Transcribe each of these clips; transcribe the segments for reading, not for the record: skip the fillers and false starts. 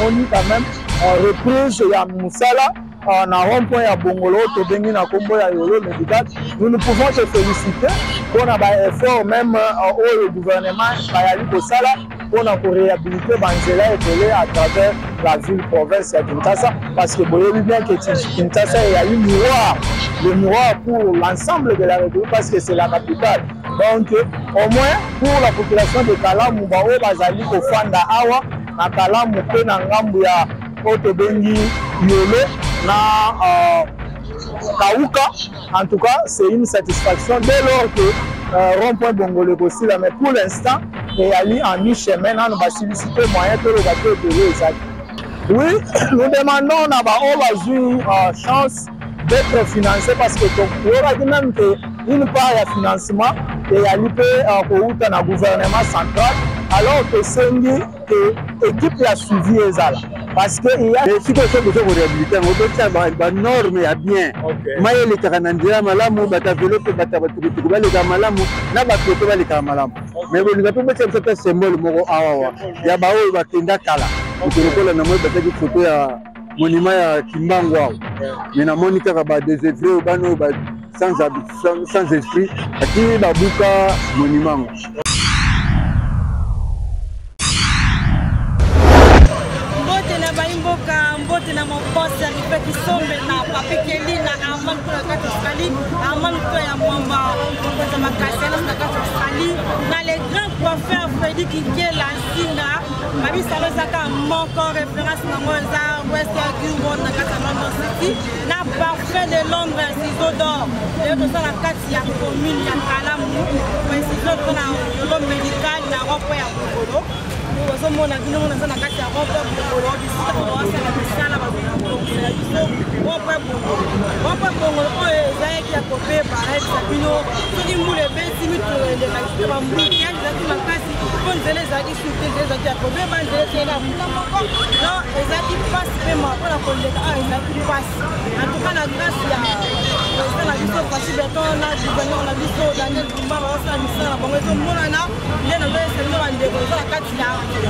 tomoni quand même reprise ya Moussala na rond-point ya Bongolo tobengi na kombo ya Yolo Medical. Nous ne pouvons te féliciter pour na ba effort même au gouvernement bayali kosala pour na réhabiliter banzela et à travers la ville province ya Kinshasa, parce que vous voyez bien que Kinshasa il y a eu le miroir pour l'ensemble de la République parce que c'est la capitale. Donc au moins pour la population de Kalamu bao bazali kofanda awa na Kalamu pe na ngambu ya Otobengi Yolo na Kauka. En tout cas c'est une satisfaction dès lors que rond-point Bongolo aussi là, mais pour l'instant il y a eu en mi-chemin on va solliciter moyen que le bateau de exact. Oui, nous demandons d'avoir chance d'être financé parce que il y aura même une part de financement et il y a le gouvernement central alors que c'est l'équipe qui a suivi les ala. Parce que il y a des situations de réhabiliter, on norme est bien. Mais les Karanandira malamu, batavelope, batabatouba les gamalamu, n'a pas de les gamalamu. Mais vous n'avez pas mettre ce symbole moro awa. Il y a bao batenda kala. Vous connaissez la moitié de la photo ya monument ya Kimbangwa. Mais na Monica ba des œuvres bano sans esprit, qui babuka monument. Mbote na mabosi alipe kisombe na papikeli na amani kwa kati Australie, amani kwa ya mwamba kwa makasi na kati Australie na les grands coiffeurs Freddy Kinkela Sina babi salon zaka moko référence na moza West Gilmore na kati London City na parfait de Londres ciseaux d'or et de ça la kati ya commune ya Kalamu mais ciseaux d'or na Yolo Medical na ropo ya Bongolo. Nous sommes en train de faire des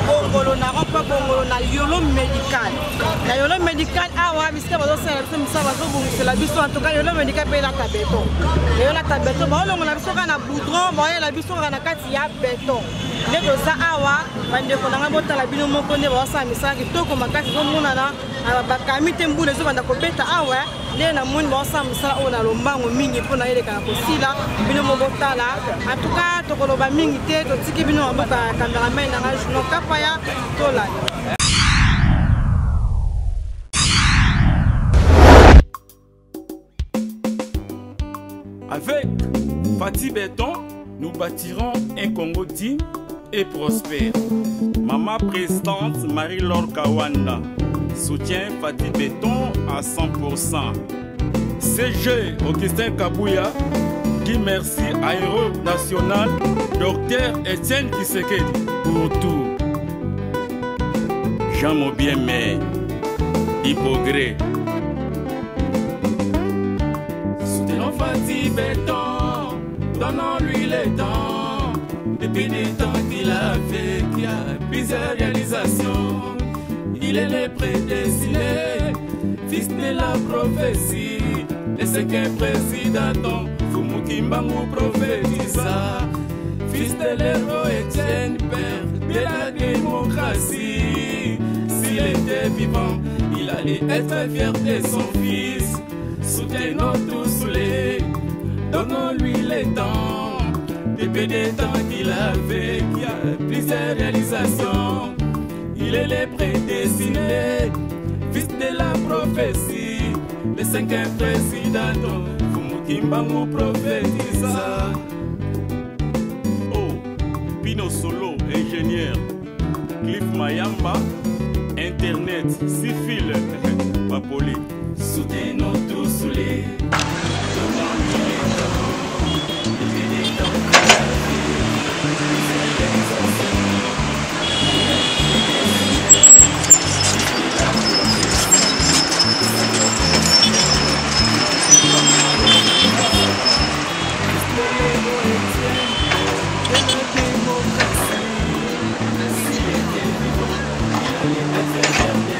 Bongolo na ropa Bongolo na Yolo Medical. Na Yolo Medical awa bisika bazo sala biso misala bazo bongisa biso en tout cas Yolo Medical pe la tabeton. Yolo tabeton ba longo na biso kana boudron ba la biso kana kati ya beton. Ndeko za awa bandeko na ngabo tala bino moko nde ba sala misala kitoko makati zo mona na bakami tembule zo banda ko beta awa le na moni ba sala misala ona lombango mingi pona ile kana kosila bino moko tala. En tout cas to koloba mingi te to tiki bino mboka cameraman na journal Kapaya tola. Avec Fati Béton, nous bâtirons un Congo digne et prospère. Maman présidente Marie-Laure Kawanda soutient Fati Béton à 100%. CG Augustin Kabouya qui merci Aéro National Dr Etienne Kisekedi pour tout. Jean Mobiemé, Hippogré. Soutenons Fati Béton, donnons-lui le temps. Depuis des temps qu'il a fait, qu'il y a plusieurs réalisations. Il est le prédestiné, fils de la prophétie. Le cinquième président, Fumukimbangu prophétisa. Fils de l'héros Etienne, père de la démocratie. S'il était vivant, il allait être fier de son fils. Soutenons tous les, donnons-lui le temps. Depuis des temps qu'il a fait, qu'il y a plusieurs réalisations. Il est le prédestiné, fils de la prophétie. Le cinquième président, Fumukimbangu prophétisa. Pino Solo, ingénieur. Cliff Mayamba, Internet, Sifil, Papoli. Soutenons tous les. Yeah.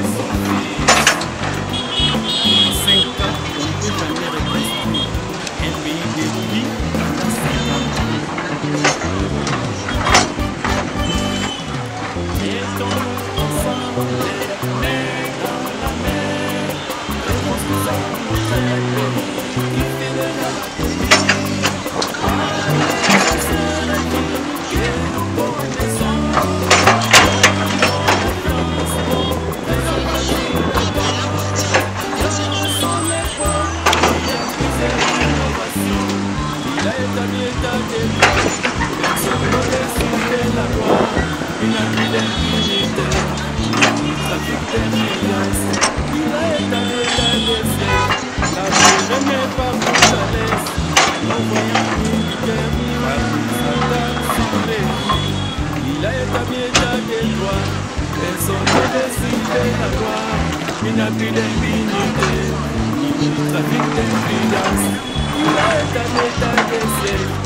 établi état de droit. Personne ne décide la loi. Il n'a plus d'impunité. Trafic d'influence. Il a établi état de siècle.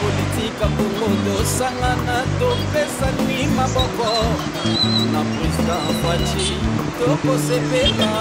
Politika bongo sangana to pesa ni maboko na president Fachi toko sepela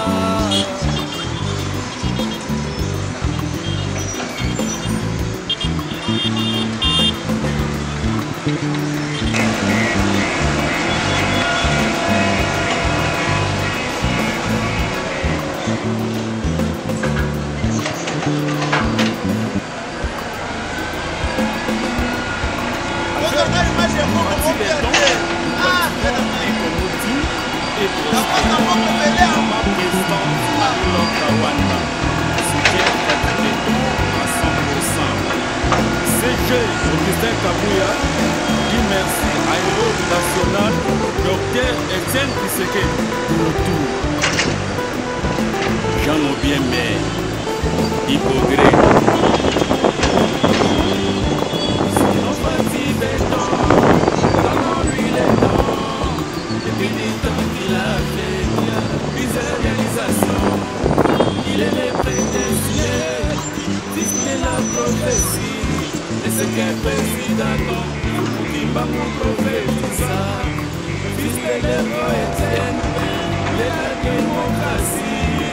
Augustin Kabouya, dit merci à l'héros national, Dr Etienne Tshisekedi, retour. Jean Obien Maire, Hypogré. Sinon parti béton, donnons-lui les temps. Depuis du temps qu'il a fait, il y a plusieurs réalisations. Il est le prédestiné, fils de la prophétie. Et ce qu'un président non, il va nous prophétiser. Fils de l'héros Etienne, de la démocratie.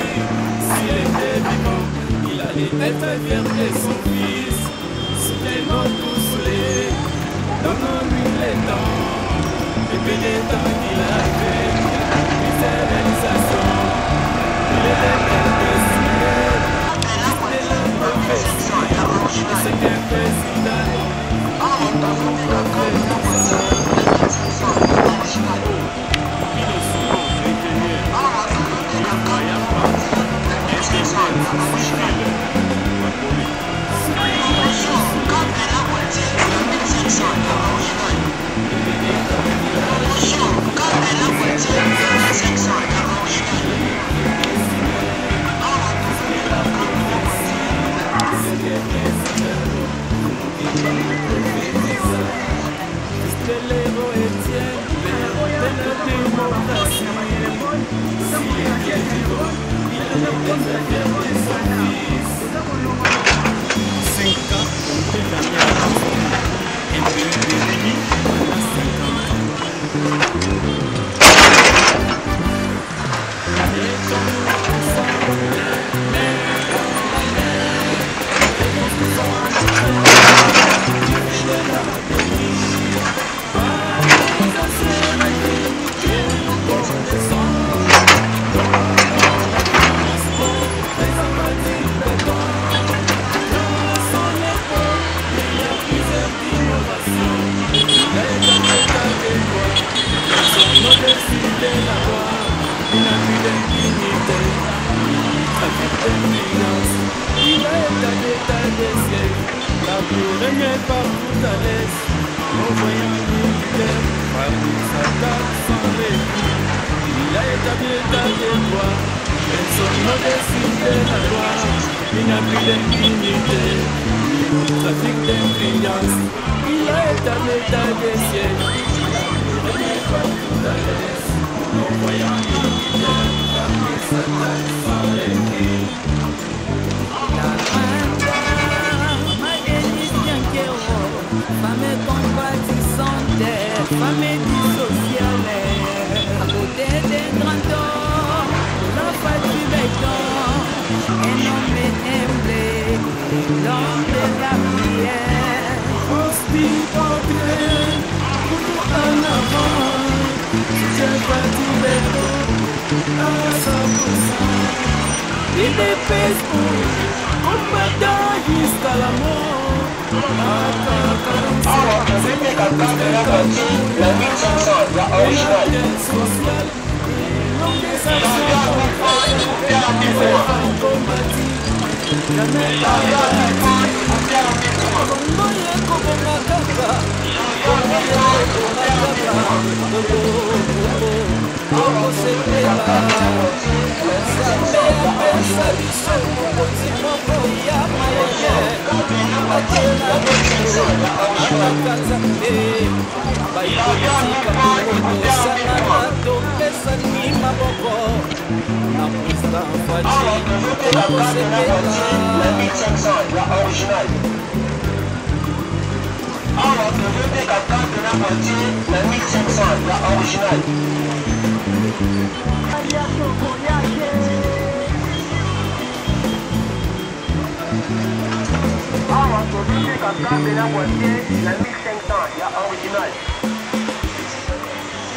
S'il était vivant, il allait être fier de son fils. Soutenons tous les, donnons-lui les temps. Et puis les temps qu'il a fait, ses réalisations. Il est le prédestiné, fils de la prophétie. Et ce qu'un président non, il va nous prophétiser. Il est souvent ingénieur, il ne croyait pas, régner partout à l'est, en voyant militaire, parmi sa table sans répit. Il a établi l'état des droits, personne ne décide de la loi. Il n'a plus d'impunité, ni au trafic d'influence. Il a établi l'état des sièges. famille sociale, à côté des grands hommes, la fête du béton, un homme humble, l'homme de la prière. Hospitalier, en avant, c'est pas du béton, à 100%. Il dépêche pour combattre jusqu'à la mort. La 1500, la originale.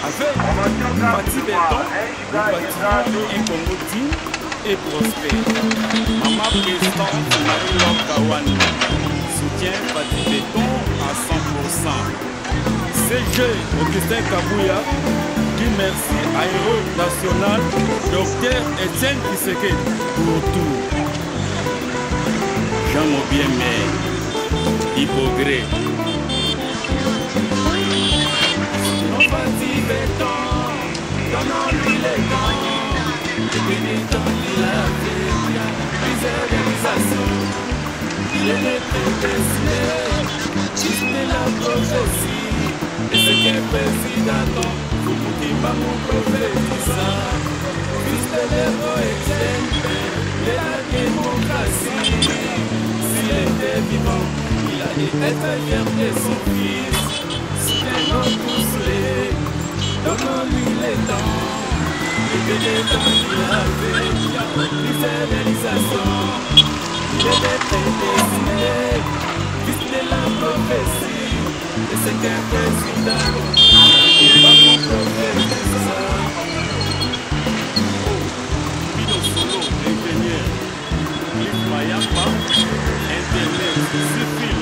Avec Pati Béton, nous bâtirons un Congo digne et prospère. Maman présidente Marie-Laure Kawani soutient Pati Béton à 100%. CG Augustin Kabouya dit merci à Héros National Dr Etienne Kiseke pour tout. Jean Mobiemé, Hypogré. Pati Béton, donnons-lui les temps. Depuis le temps qu'il a fait, il y a plusieurs réalisations. Il est destiné, juste la prophétie. Et ce qu'est président, vous qui va mon prophétisa. Fils de l'héros exemple de la démocratie. S'il était vivant, il allait être fier de son fils. Donnons-lui les temps. Depuis le temps qu'il a fait, il y a plusieurs réalisations. Il est destiné, fils de la prophétie. Et c'est qu'un président qui va nous prophétiser. Pino Solo, ingénieur. Cliff Mayapa, internet, civil.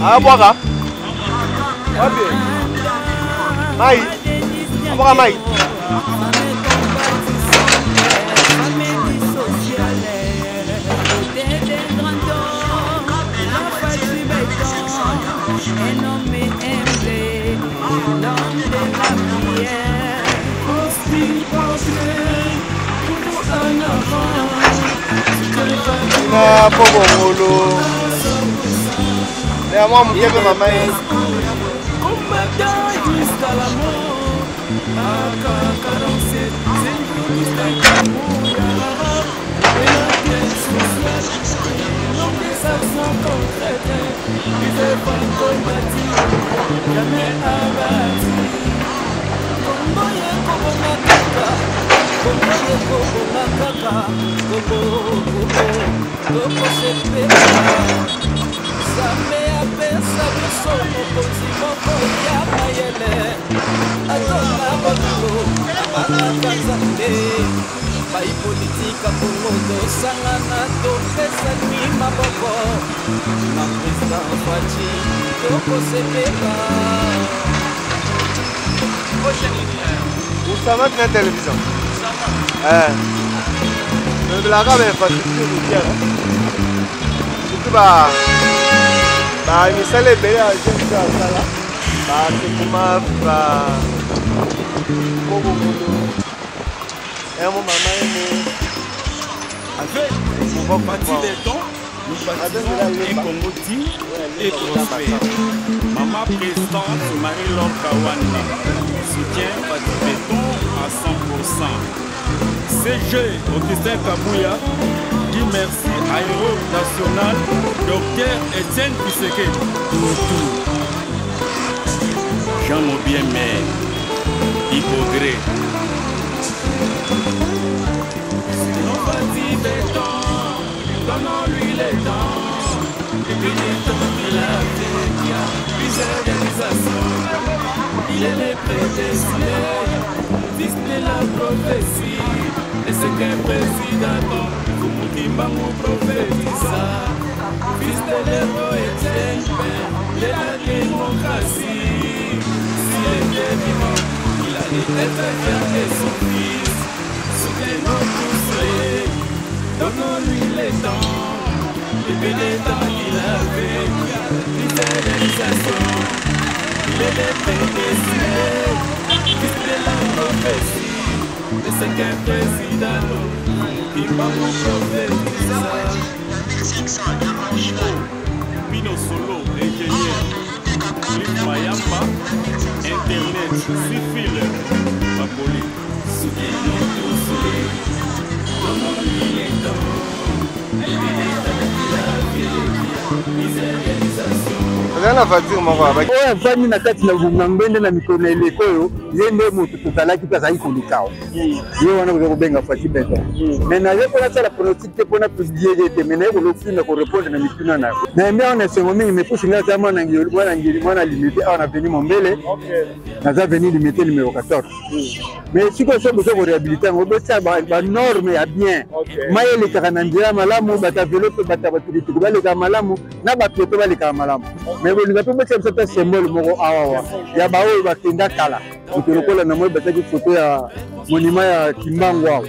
Aboga. Wapi? Mai. Aboga mai. Un homme humble, l'homme de la prière. na Bongolo. Et moi, je vais maman. Politika Bongo sangana to pesa ni maboko na president Fachi toko sepeka. Où ça va la télévision? Le blague est facile de dire. Surtout il s'est levé à gente à ça là. C'est comment avec Fati Béton, nous bâtissons un Congo digne et prospère. Maman présidente Marie-Laure Kawanda soutient Fati Béton à 100%. CG Augustin Kabouya dit merci à Héros National Dr Etienne Tshisekedi. Jean Mobien Maire, Hypogré. Fati Béton, donnons-lui les dents. Depuis les temps qu'il a fait, il y a plusieurs réalisations. Il est le prédestiné, fils de la prophétie. Et c'est qu'un président, Kumutimba nous prophétisa. Fils de l'héros Etienne, père de la démocratie. S'il était vivant, il allait être fier de son fils. Soutenons tous les, donnons-lui les dents. Depuis les temps qu'il a fait, il a des réalisations. Il est le prédestiné, fils de la prophétie. Et c'est qu'un président qui va nous prophétiser. Pino Solo, ingénieur, Clip Mayamba, Internet, Sifil, Papoli. Soutenons tous les, donnons-lui les dents. Depuis les temps qu'il a fait, il a des réalisations. la voiture mon roi. Ouais, vani na kati na ngambende na mikono ile koyo yende moto tukalaki pesa iko likao. Yeye wana kuzo kubenga Fati Béton. Mais na yeko la sala politique pour na publier des mais na yeko lofina ko répondre na mikuna na. Na mimi on ce moment il me pousse là ça mwana ngiri mwana limité on a venu Mombele. OK. Na za venu limité numéro 14. Mais si ko so ko réhabiliter ngo besa ba norme ya bien. Maye le kanandira malamu bata velope bata batuku bale ka malamu na ba pieto bale ka malamu. Mais vous n'avez pas fait un symbole moko awa. Ya ba oyo ba tenda kala. Tukola na moi bataki photo ya monument ya Kimbango.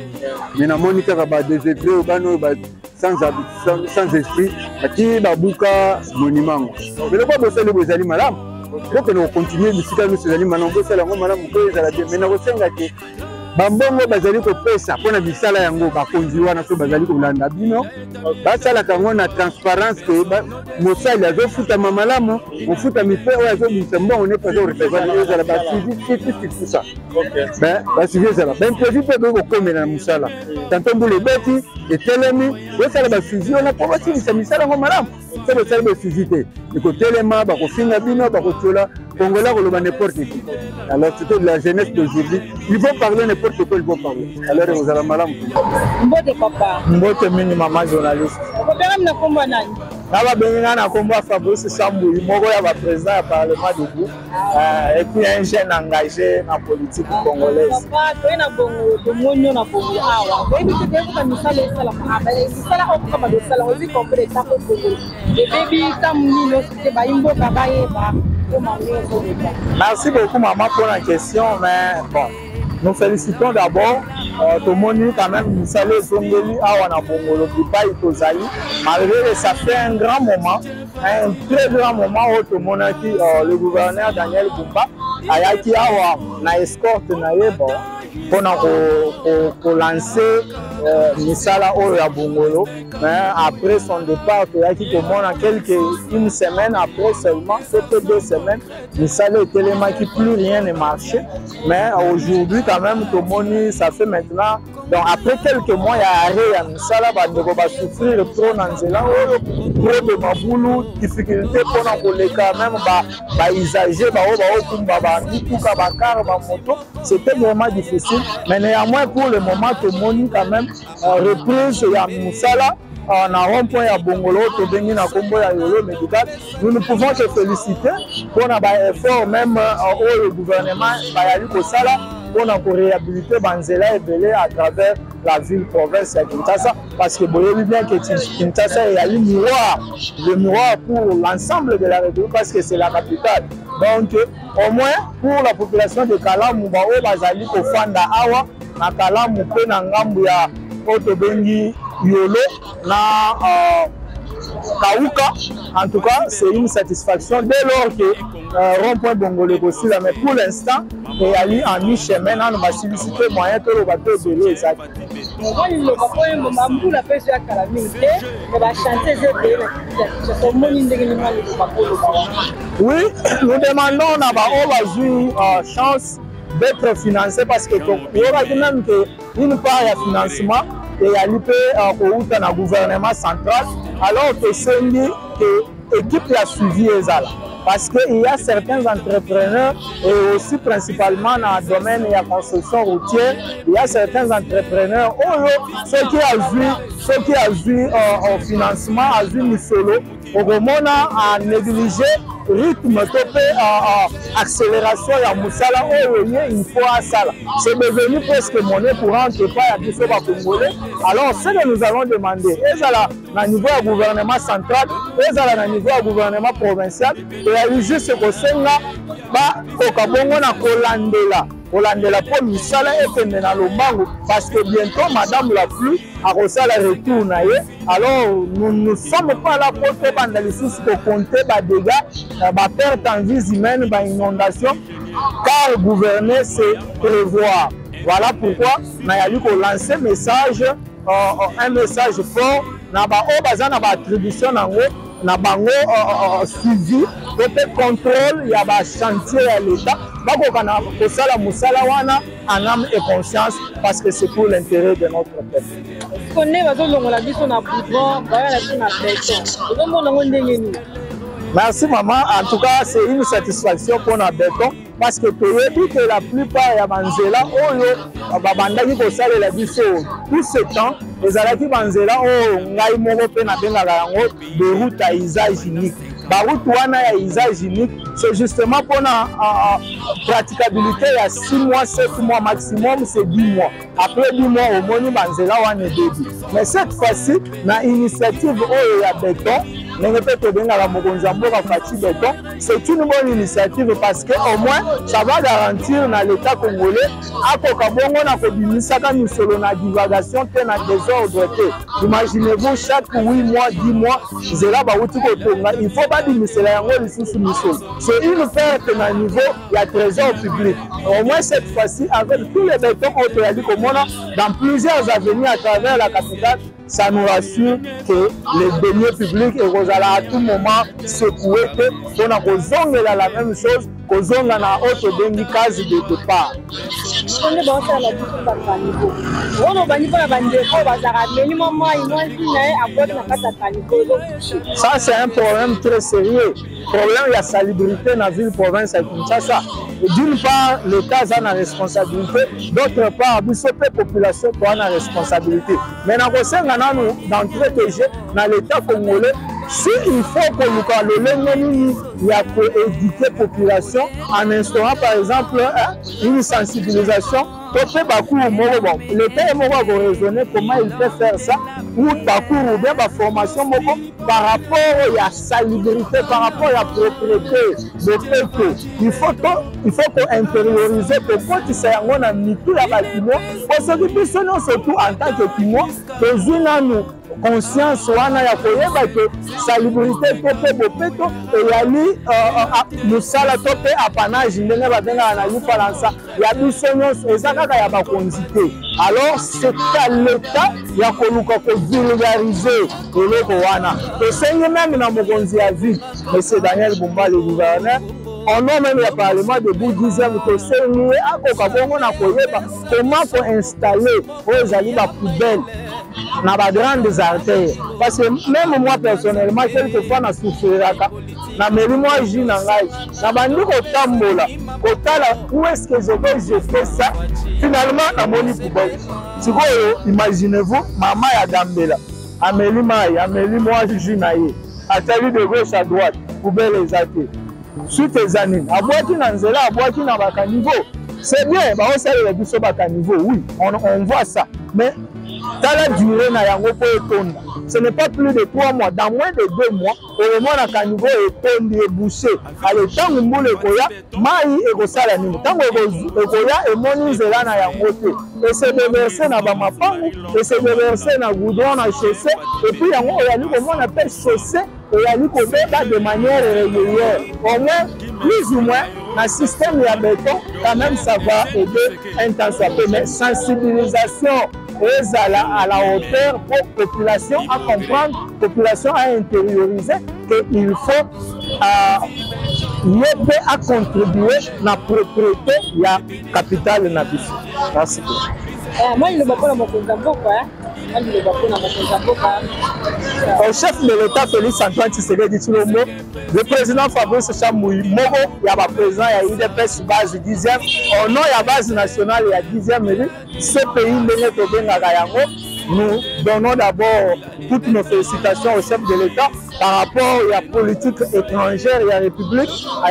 Mais na monika ba désœuvré bano ba sans esprit ati ba buka monument. Mais le pas bosser le bozali malamu. Donc on continue de citer nous ces animaux malambos ça la malamu ko ezala bien. Mais na kosenga ke bambongo bazali ko pesa pona bisala yango ba konziwa na so bazali ko landa bino basala kango na transparence que mosali azofuta mamalamu ofuta mipeo azobisa mbongo ne pas recevoir les ba suivi tout ça. Ben ba suivi ça ben prévu pe ko komela na musala tanto mbule beti etelemi osala ba suivi ona po basi bisa misala ngo malamu c'est le service suivi te ko telema ba ko finga bino ba ko tola Congolais ko n'importe qui. Alors c'était de la jeunesse d'aujourd'hui. Ils vont parler n'importe quoi, ils vont parler. Alors vous allez malade. Mbote papa. Mbote mini maman journaliste. Kopera mna komba nani? Naba benga na komba Fabrice Sambou, moko ya ba président du parlement de Bou. Et puis un jeune engagé en politique congolaise. Papa, toi na bongo, to monyo na bongo awa. Baby te deko ka misala sala abale. Misala o kama do sala, ozi comprendre ta ko bongo. Et baby tamuni no se ba imbo ka ba yeba. Merci beaucoup maman pour la question, mais bon, nous félicitons d'abord tout le monde quand même nous saluons Zongeli Awana Bongolo Pipa Itozali. Malgré que ça fait un grand moment, un très grand moment où tout le monde a dit le gouverneur Daniel Bumba Ayaki Awa na escorte na yebo pour lancer misala oyo ya bongolo. Mais après son départ, il a quitté une semaine après seulement, c'était 2 semaines, misala était qui plus rien ne marchait. Mais aujourd'hui quand même tout le monde, ça fait maintenant. Donc après quelques mois, il y a arrêt à misala, on va souffrir trop dans Zéland, trop de maboulou, difficulté pour les quand même, usager, c'était vraiment difficile. Mais néanmoins pour le moment, tout le monde quand même reprise à misala. On a rond-point à Bongolo, médical. Nous ne pouvons que féliciter pour l'effort même au gouvernement pour réhabiliter Banzela et Belé à travers la ville-province de Kinshasa. Parce que vous voyez bien que Kinshasa est le miroir pour l'ensemble de la République parce que c'est la capitale. Donc au moins pour la population de Kalamu, Bazali Kofanda Awa, na Kalamu Pena Ngambuya Otobengi Yolo na Kauka, en tout cas c'est une satisfaction dès lors que rond-point Bongolo aussi là, mais pour l'instant il y a en mi-chemin on va solliciter moyen que le bateau de exact. Oui, nous demandons d'avoir une chance d'être financé parce que il y aura même une part de financement et il y a le gouvernement central alors que c'est l'équipe qui a suivi les ALA. Parce qu'il y a certains entrepreneurs et aussi principalement dans le domaine de la construction routière, il y a certains entrepreneurs, ceux qui ont vu au financement, ont vu Missolo, au moment à négliger rythme, accélération et Moussala, il faut à ça. C'est devenu presque monnaie courante et pas à tout ce Congolais. Alors, ce que nous allons demander, au niveau du gouvernement central, au niveau du gouvernement provincial, réaliser ce que c'est là, Olandela pour Misala et dans le bango parce que bientôt Madame la pluie a reçu la retour. Alors nous ne sommes pas là pour faire pour compter les dégâts, perte en vie humaine, inondation, car gouverner c'est prévoir. Voilà pourquoi nous avons lancé un message fort dans la attribution na bango suivi peut-être contrôle il y a un chantier à l'état bakokana kosala musala wana en âme et conscience parce que c'est pour l'intérêt de notre peuple. Connaît bazolongola biso na boudron bayala na béton. Ozomona ndenge ni. Merci maman, en tout cas c'est une satisfaction pour notre béton parce que que la plupart ya banzela oyo babandaki kosalela biso tout ce temps ezalaki banzela oyo ngai moko pe na bengaka yango de route à usage unique. Baroute wana ya usage unique c'est justement pour la praticabilité il y a 6 mois, 7 mois maximum, c'est 10 mois. Après 10 mois au moni banzela wana début. Mais cette fois-ci na initiative oyo ya béton c'est une bonne initiative parce qu'au moins ça va garantir dans l'État congolais divagation imaginez-vous chaque 8 mois, 10 mois, il faut pas dire c'est une perte au niveau de la trésor public. Au moins cette fois-ci, avec tous les bétons dans plusieurs avenues à travers la capitale, ça nous rassure que les deniers publics et à tout moment secoués que on a la même chose qu'on a na autre bengi case de départ. Ça c'est un problème très sérieux. Le problème il y a salubrité dans la ville province à Kinshasa. D'une part l'État a la responsabilité, d'autre part la population a la responsabilité. Mais d'entrée de jeu dans l'État congolais, s'il faut que nous éduquer la population en instaurant par exemple une sensibilisation, l'État est raisonner comment il peut faire ça, ou parcours ou bien la formation par rapport à la salubrité, par rapport à la propriété de peuple. Il faut qu'on intérioriser que quand il s'est en mis tout la bâtiment, parce que surtout en tant que piment, nous conscience wana ya koyeba que salubrité pepe bopeto et yali musala to pe apanage ndenge babenga na yupalansa ya biso nyonso eza kaka ya bakonzi te. Alors c'est à l'état ya koluka ko vulgariser eloko wana esengi même na mokonzi ya ville monsieur Daniel Bumba le gouverneur au nom même du Parlement de Bouddhisme, que c'est nous à Kokabongo na koyeba comment pour installer aux alliés la poubelle dans les grandes artères. Parce que même moi personnellement, quelquefois, je souffre na meli moi j'ai nangai na bandi kotambola kotala où est-ce que je vais jeter ça finalement na moni poubelle. Sikoyo imaginez-vous maman ya Gambela ameli mai ameli moi j'ai naie atali de gauche à droite poubelle ezate. Suite les années, à boire qui n'a pas, à boire qui n'a pas niveau. C'est bien, on sait les biso bas niveau, oui, on voit ça. Mais dans la durée, ce n'est pas plus de 3 mois, dans moins de 2 mois, au moins la niveau est tombé et bouché. Alors, tant que vous le koya, maï et gosalanime, tant que vous koya et monizela na yangote, et c'est déversé na bamapangu, et c'est déversé na goudron na chaussée, et puis yango oyali comment on appelle chaussée. Et à l'ICOBETA de manière régulière. Au moins, plus ou moins, dans le système de béton, quand même, ça va aider intensément. Mais sensibilisation à la hauteur pour la population à comprendre, la population à intérioriser qu'il faut l'aider à contribuer à la propriété de la capitale nabiso. Merci beaucoup. Moi, je ne sais pas pourquoi. Au chef de l'État Félix Antoine Tshisekedi Tshilombo, le président Fabrice Chamouy Mogo, il y a le président il y a UDPS base 10e, au nom il y a base nationale il y a 10e, ce pays nous donnons d'abord toutes nos félicitations au chef de l'État par rapport à la politique étrangère et à la République, à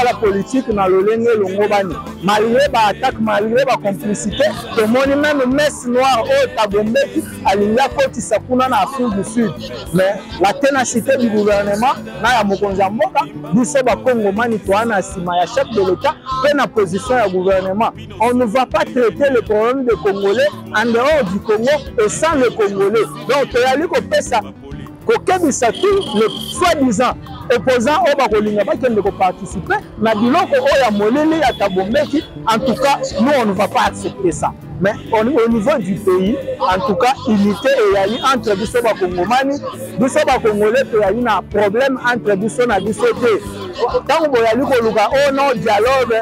la politique dans le Lenge Longobani. Malgré l'attaque, malgré la complicité, le monde même messe noire au Tabombeki, à l'India Koti Sakuna en Afrique du Sud. Mais la ténacité du gouvernement, na Mokonza Mboka, du Seba Congo Manitoana Sima, ya chef de l'État, et la position du gouvernement. On ne va pas traiter le problème des Congolais en dehors du Congo et sans les Congolais. Donc, il y a eu ça. Le soi-disant opposant au Bakolinga qui participer, mais en tout cas, nous on ne va pas accepter ça. Mais au niveau du pays, en tout cas, unité et entre les Congolais, il y a un problème entre les Congolais. Tant que oh non, dialogue,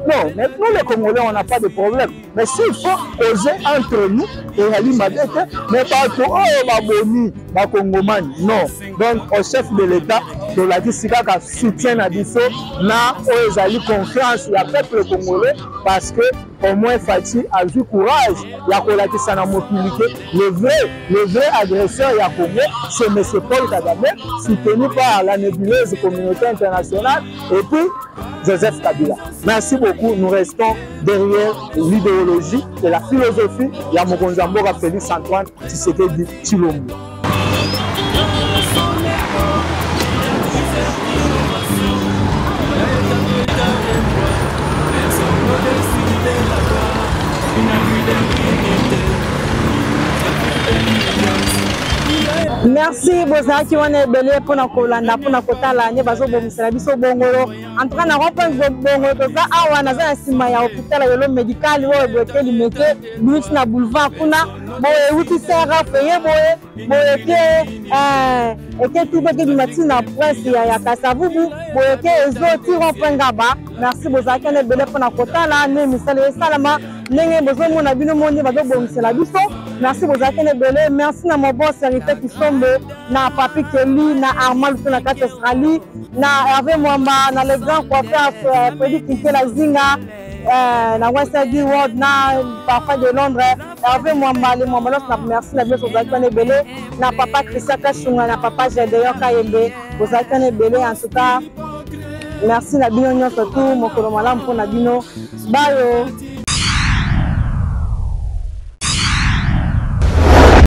non, mais nous les Congolais, on n'a pas de problème. Mais s'il faut causer entre nous, mais pas que oh, Baboni, Bakongomani, non. Donc, au chef de l'État, de la Disika soutient la Disso, n'a confiance au peuple congolais parce que au moins Fati a eu courage, la collatisation a mobilité. Le vrai agresseur à Congo, c'est M. Paul Kagame, soutenu par la nébuleuse communauté internationale et puis Joseph Kabila. Merci beaucoup. Nous restons derrière l'idéologie et la philosophie de la Mokonza Mboka Félix Antoine Tshisekedi Tshilombo. Merci Bozaki wana ebele pona kolanda pona kotala nye bazo bomisela biso bongolo en tout cas na reprendre bongolo toza awa naza na sima ya hôpital yolo médical wo bote limete minute na boulevard kuna boye wuti sera feye boye ke tibe ke dimati na presse ya Kasavubu boye ke ezo tiro pengaba. Merci Bozaki wana ebele pona kotala ne misala salama ndenge bozo mona bino monde bazo bomisela biso. Merci Bozaki wana ebele, merci na mon bon serviteur qui sont na Papi Kelly, na Armand na Kate Australie, na Hervé Mwamba, na le grand coiffeur Frédéric Kinkela Zinga, na Western World, na Papa de Londres, Hervé Mwamba, le Mwamba, merci na bien Bozaki wana ebele, na Papa Christian Kachunga, na Papa Gedeon Kayembe, Bozaki wana ebele, en tout cas, merci na bino nyonso tout, mokolo malamu mpona bino, bayo.